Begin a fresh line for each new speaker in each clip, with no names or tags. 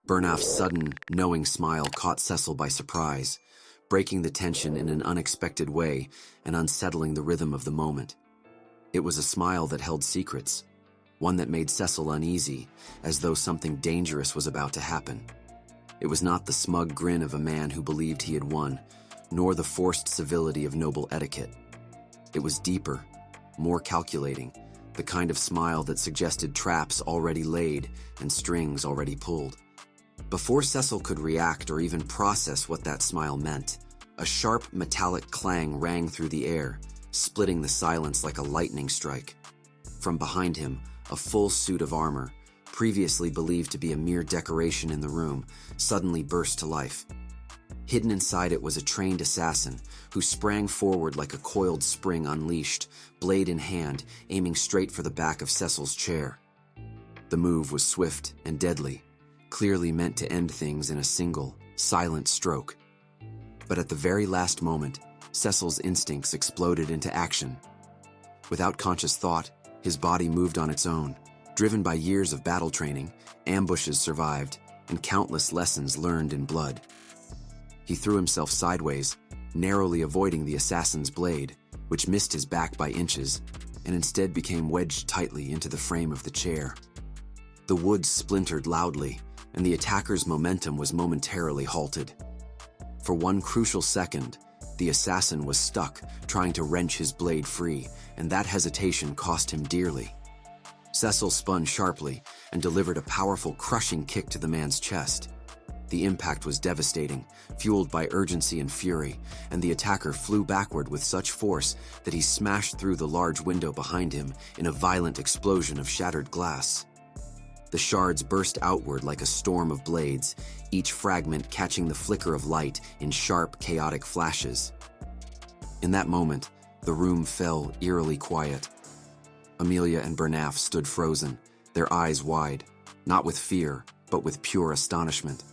Bernaf's sudden, knowing smile caught Cecil by surprise, breaking the tension in an unexpected way and unsettling the rhythm of the moment. It was a smile that held secrets, one that made Cecil uneasy, as though something dangerous was about to happen. It was not the smug grin of a man who believed he had won, nor the forced civility of noble etiquette. It was deeper, more calculating, the kind of smile that suggested traps already laid and strings already pulled. Before Cecil could react or even process what that smile meant, a sharp metallic clang rang through the air, splitting the silence like a lightning strike. From behind him, a full suit of armor, previously believed to be a mere decoration in the room, suddenly burst to life. Hidden inside it was a trained assassin who sprang forward like a coiled spring unleashed, blade in hand, aiming straight for the back of Cecil's chair. The move was swift and deadly, clearly meant to end things in a single, silent stroke. But at the very last moment, Cecil's instincts exploded into action. Without conscious thought, his body moved on its own. Driven by years of battle training, ambushes survived, and countless lessons learned in blood. He threw himself sideways, narrowly avoiding the assassin's blade, which missed his back by inches, and instead became wedged tightly into the frame of the chair. The wood splintered loudly, and the attacker's momentum was momentarily halted. For one crucial second, the assassin was stuck, trying to wrench his blade free, and that hesitation cost him dearly. Cecil spun sharply and delivered a powerful, crushing kick to the man's chest. The impact was devastating, fueled by urgency and fury, and the attacker flew backward with such force that he smashed through the large window behind him in a violent explosion of shattered glass. The shards burst outward like a storm of blades, each fragment catching the flicker of light in sharp, chaotic flashes. In that moment, the room fell eerily quiet. Amelia and Bernaf stood frozen, their eyes wide, not with fear, but with pure astonishment.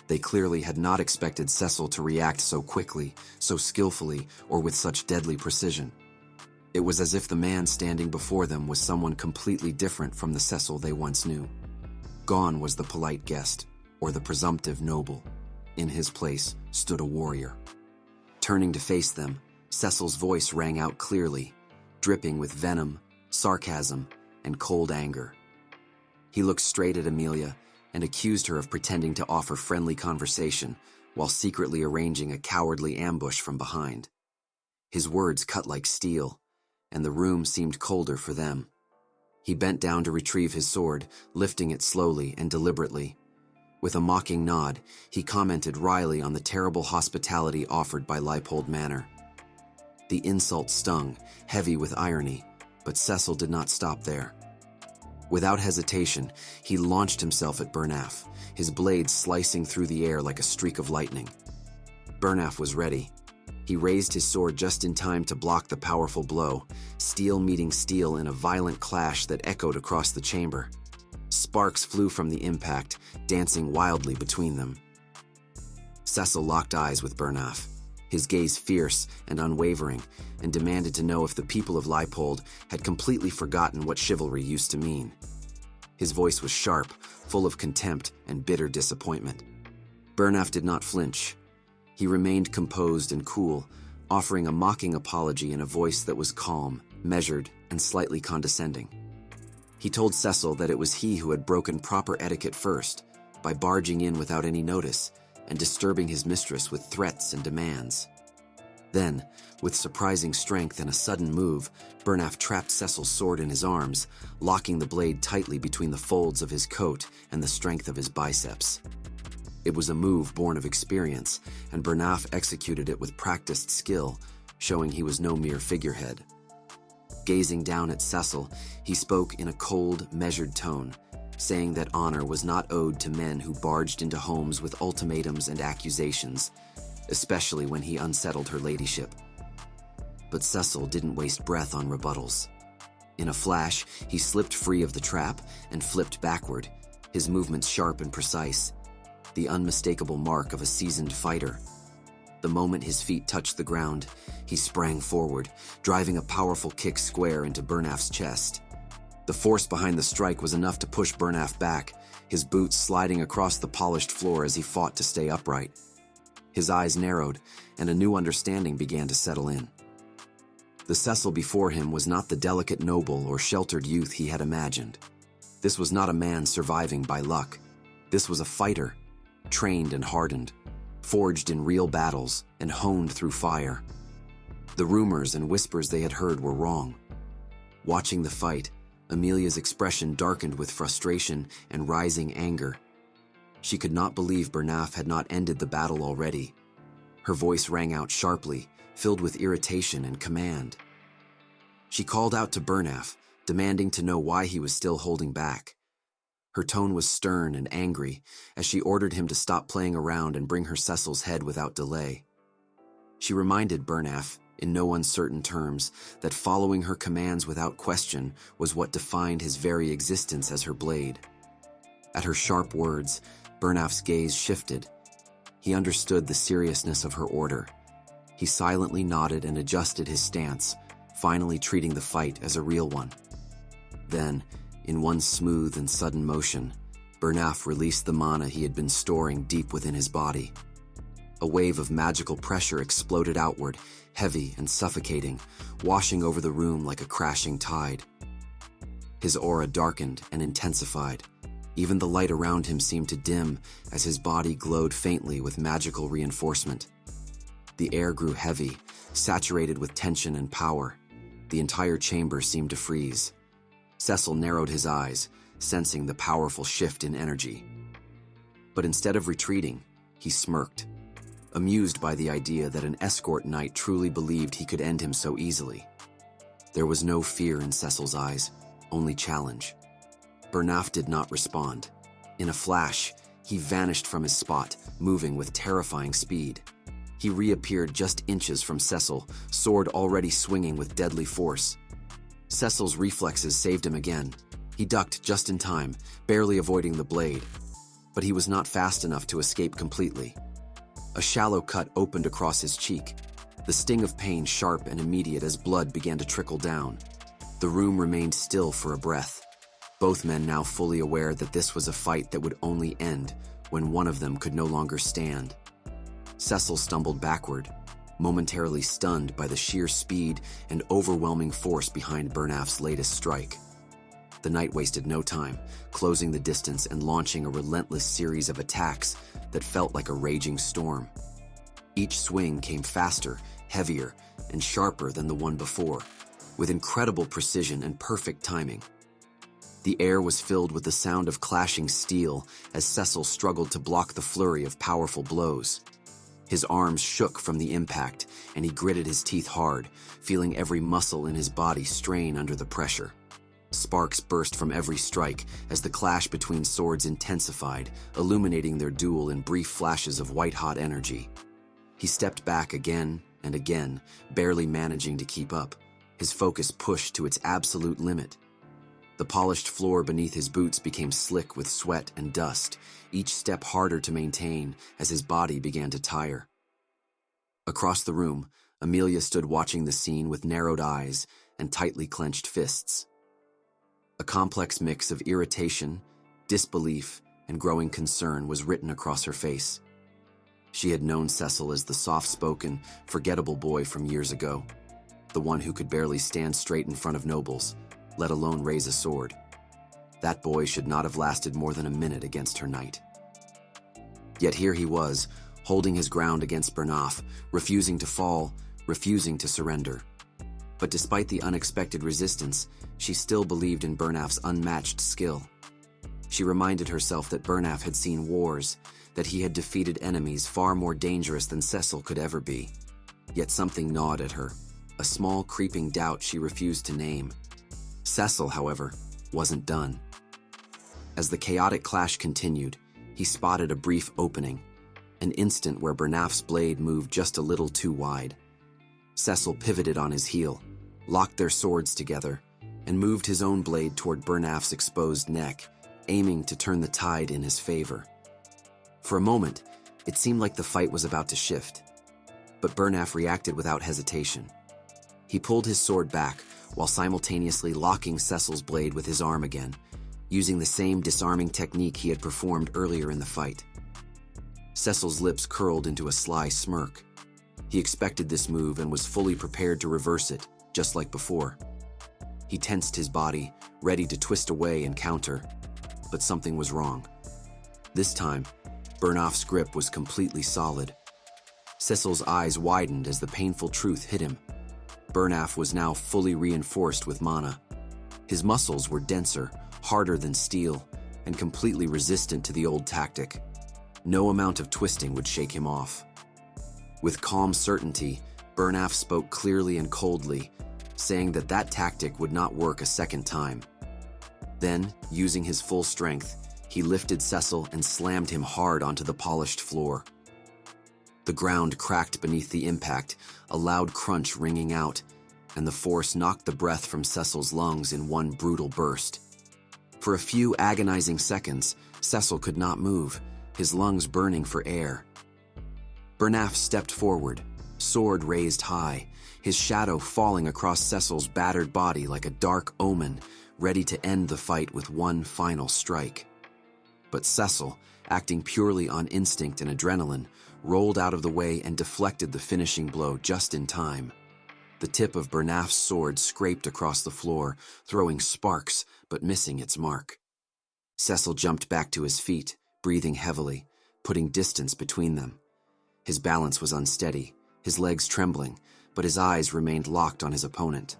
They clearly had not expected Cecil to react so quickly, so skillfully, or with such deadly precision. It was as if the man standing before them was someone completely different from the Cecil they once knew. Gone was the polite guest, or the presumptive noble. In his place stood a warrior. Turning to face them, Cecil's voice rang out clearly, dripping with venom, sarcasm, and cold anger. He looked straight at Amelia and accused her of pretending to offer friendly conversation while secretly arranging a cowardly ambush from behind. His words cut like steel, and the room seemed colder for them. He bent down to retrieve his sword, lifting it slowly and deliberately. With a mocking nod, he commented wryly on the terrible hospitality offered by Leipold Manor. The insult stung, heavy with irony, but Cecil did not stop there. Without hesitation, he launched himself at Bernaf, his blade slicing through the air like a streak of lightning. Bernaf was ready. He raised his sword just in time to block the powerful blow, steel meeting steel in a violent clash that echoed across the chamber. Sparks flew from the impact, dancing wildly between them. Cecil locked eyes with Bernaf, his gaze fierce and unwavering, and demanded to know if the people of Leipold had completely forgotten what chivalry used to mean. His voice was sharp, full of contempt and bitter disappointment. Bernaf did not flinch. He remained composed and cool, offering a mocking apology in a voice that was calm, measured, and slightly condescending. He told Cecil that it was he who had broken proper etiquette first, by barging in without any notice and disturbing his mistress with threats and demands. Then, with surprising strength and a sudden move, Bernaf trapped Cecil's sword in his arms, locking the blade tightly between the folds of his coat and the strength of his biceps. It was a move born of experience, and Bernaf executed it with practiced skill, showing he was no mere figurehead. Gazing down at Cecil, he spoke in a cold, measured tone, saying that honor was not owed to men who barged into homes with ultimatums and accusations, especially when he unsettled her ladyship. But Cecil didn't waste breath on rebuttals. In a flash, he slipped free of the trap and flipped backward, his movements sharp and precise, the unmistakable mark of a seasoned fighter. The moment his feet touched the ground, he sprang forward, driving a powerful kick square into Bernaf's chest. The force behind the strike was enough to push Bernaf back, his boots sliding across the polished floor as he fought to stay upright. His eyes narrowed, and a new understanding began to settle in. The Cecil before him was not the delicate noble or sheltered youth he had imagined. This was not a man surviving by luck. This was a fighter, trained and hardened, forged in real battles and honed through fire. The rumors and whispers they had heard were wrong. Watching the fight, Amelia's expression darkened with frustration and rising anger. She could not believe Bernaf had not ended the battle already. Her voice rang out sharply, filled with irritation and command. She called out to Bernaf, demanding to know why he was still holding back. Her tone was stern and angry as she ordered him to stop playing around and bring her Cecil's head without delay. She reminded Bernaf, in no uncertain terms, that following her commands without question was what defined his very existence as her blade. At her sharp words, Bernaf's gaze shifted. He understood the seriousness of her order. He silently nodded and adjusted his stance, finally treating the fight as a real one. Then, in one smooth and sudden motion, Bernaf released the mana he had been storing deep within his body. A wave of magical pressure exploded outward, heavy and suffocating, washing over the room like a crashing tide. His aura darkened and intensified. Even the light around him seemed to dim as his body glowed faintly with magical reinforcement. The air grew heavy, saturated with tension and power. The entire chamber seemed to freeze. Cecil narrowed his eyes, sensing the powerful shift in energy. But instead of retreating, he smirked, amused by the idea that an escort knight truly believed he could end him so easily. There was no fear in Cecil's eyes, only challenge. Bernaf did not respond. In a flash, he vanished from his spot, moving with terrifying speed. He reappeared just inches from Cecil, sword already swinging with deadly force. Cecil's reflexes saved him again. He ducked just in time, barely avoiding the blade. But he was not fast enough to escape completely. A shallow cut opened across his cheek, the sting of pain sharp and immediate as blood began to trickle down. The room remained still for a breath, both men now fully aware that this was a fight that would only end when one of them could no longer stand. Cecil stumbled backward, momentarily stunned by the sheer speed and overwhelming force behind Bernaf's latest strike. The knight wasted no time, closing the distance and launching a relentless series of attacks that felt like a raging storm. Each swing came faster, heavier, and sharper than the one before, with incredible precision and perfect timing. The air was filled with the sound of clashing steel as Cecil struggled to block the flurry of powerful blows. His arms shook from the impact, and he gritted his teeth hard, feeling every muscle in his body strain under the pressure. Sparks burst from every strike as the clash between swords intensified, illuminating their duel in brief flashes of white-hot energy. He stepped back again and again, barely managing to keep up, his focus pushed to its absolute limit. The polished floor beneath his boots became slick with sweat and dust, each step harder to maintain as his body began to tire. Across the room, Amelia stood watching the scene with narrowed eyes and tightly clenched fists. A complex mix of irritation, disbelief, and growing concern was written across her face. She had known Cecil as the soft-spoken, forgettable boy from years ago, the one who could barely stand straight in front of nobles, let alone raise a sword. That boy should not have lasted more than a minute against her knight. Yet here he was, holding his ground against Bernaf, refusing to fall, refusing to surrender. But despite the unexpected resistance, she still believed in Bernaf's unmatched skill. She reminded herself that Bernaf had seen wars, that he had defeated enemies far more dangerous than Cecil could ever be. Yet something gnawed at her, a small creeping doubt she refused to name. Cecil, however, wasn't done. As the chaotic clash continued, he spotted a brief opening, an instant where Bernaf's blade moved just a little too wide. Cecil pivoted on his heel, locked their swords together, and moved his own blade toward Bernaf's exposed neck, aiming to turn the tide in his favor. For a moment, it seemed like the fight was about to shift, but Bernaf reacted without hesitation. He pulled his sword back while simultaneously locking Cecil's blade with his arm again, using the same disarming technique he had performed earlier in the fight. Cecil's lips curled into a sly smirk. He expected this move and was fully prepared to reverse it, just like before. He tensed his body, ready to twist away and counter, but something was wrong. This time, Bernhoft's grip was completely solid. Cecil's eyes widened as the painful truth hit him. Bernhoft was now fully reinforced with mana. His muscles were denser, harder than steel, and completely resistant to the old tactic. No amount of twisting would shake him off. With calm certainty, Bernhoft spoke clearly and coldly, saying that that tactic would not work a second time. Then, using his full strength, he lifted Cecil and slammed him hard onto the polished floor. The ground cracked beneath the impact, a loud crunch ringing out, and the force knocked the breath from Cecil's lungs in one brutal burst. For a few agonizing seconds, Cecil could not move, his lungs burning for air. Bernhoft stepped forward, sword raised high, his shadow falling across Cecil's battered body like a dark omen, ready to end the fight with one final strike. But Cecil, acting purely on instinct and adrenaline, rolled out of the way and deflected the finishing blow just in time. The tip of Bernhoft's sword scraped across the floor, throwing sparks but missing its mark. Cecil jumped back to his feet, breathing heavily, putting distance between them. His balance was unsteady, his legs trembling, but his eyes remained locked on his opponent.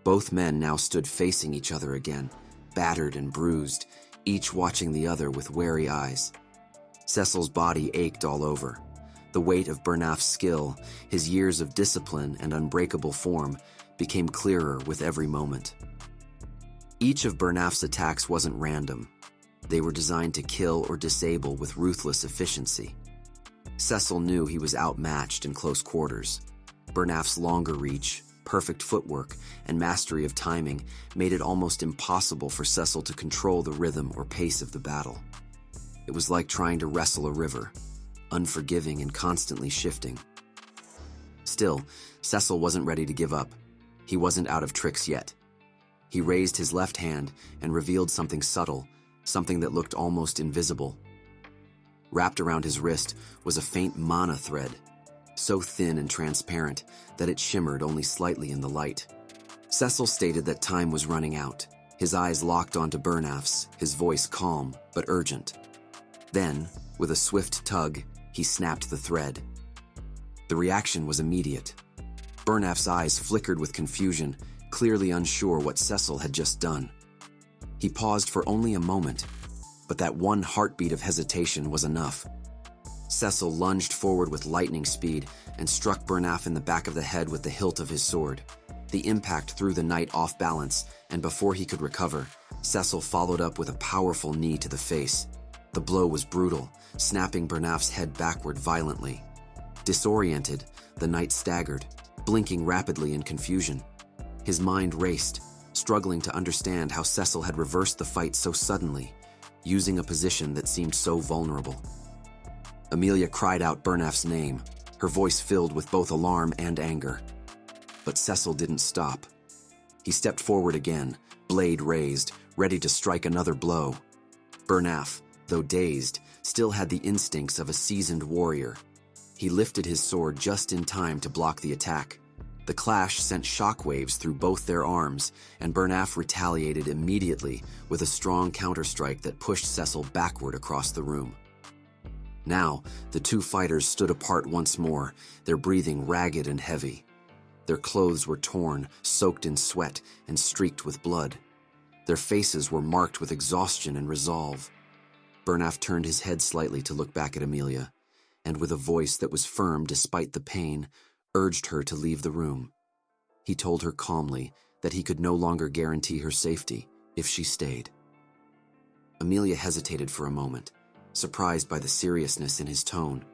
Both men now stood facing each other again, battered and bruised, each watching the other with wary eyes. Cecil's body ached all over. The weight of Bernhoft's skill, his years of discipline and unbreakable form, became clearer with every moment. Each of Bernhoft's attacks wasn't random. They were designed to kill or disable with ruthless efficiency. Cecil knew he was outmatched in close quarters. Bernhoft's longer reach, perfect footwork, and mastery of timing made it almost impossible for Cecil to control the rhythm or pace of the battle. It was like trying to wrestle a river, unforgiving and constantly shifting. Still, Cecil wasn't ready to give up. He wasn't out of tricks yet. He raised his left hand and revealed something subtle, something that looked almost invisible. Wrapped around his wrist was a faint mana thread, so thin and transparent that it shimmered only slightly in the light. Cecil stated that time was running out. His eyes locked onto Bernhoft's, his voice calm but urgent. Then, with a swift tug, he snapped the thread. The reaction was immediate. Bernhoft's eyes flickered with confusion, clearly unsure what Cecil had just done. He paused for only a moment, but that one heartbeat of hesitation was enough. Cecil lunged forward with lightning speed and struck Bernhoft in the back of the head with the hilt of his sword. The impact threw the knight off balance, and before he could recover, Cecil followed up with a powerful knee to the face. The blow was brutal, snapping Bernhoft's head backward violently. Disoriented, the knight staggered, blinking rapidly in confusion. His mind raced, struggling to understand how Cecil had reversed the fight so suddenly, using a position that seemed so vulnerable. Amelia cried out Bernhoft's name, her voice filled with both alarm and anger. But Cecil didn't stop. He stepped forward again, blade raised, ready to strike another blow. Bernhoft, though dazed, still had the instincts of a seasoned warrior. He lifted his sword just in time to block the attack. The clash sent shockwaves through both their arms, and Bernhoft retaliated immediately with a strong counterstrike that pushed Cecil backward across the room. Now, the two fighters stood apart once more, their breathing ragged and heavy. Their clothes were torn, soaked in sweat, and streaked with blood. Their faces were marked with exhaustion and resolve. Bernhoft turned his head slightly to look back at Amelia, and with a voice that was firm despite the pain, urged her to leave the room. He told her calmly that he could no longer guarantee her safety if she stayed. Amelia hesitated for a moment, surprised by the seriousness in his tone,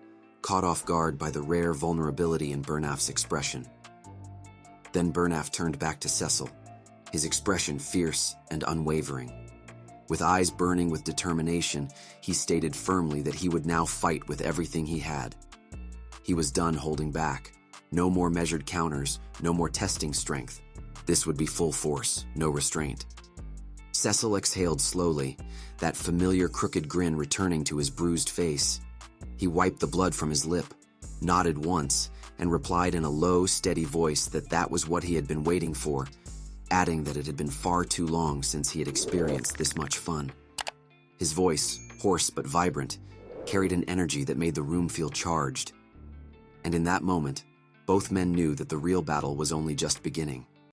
caught off guard by the rare vulnerability in Bernhoft's expression. Then Bernhoft turned back to Cecil, his expression fierce and unwavering. With eyes burning with determination, he stated firmly that he would now fight with everything he had. He was done holding back. No more measured counters, no more testing strength. This would be full force, no restraint. Cecil exhaled slowly, that familiar crooked grin returning to his bruised face. He wiped the blood from his lip, nodded once, and replied in a low, steady voice that was what he had been waiting for, adding that it had been far too long since he had experienced this much fun. His voice, hoarse but vibrant, carried an energy that made the room feel charged. And in that moment, both men knew that the real battle was only just beginning.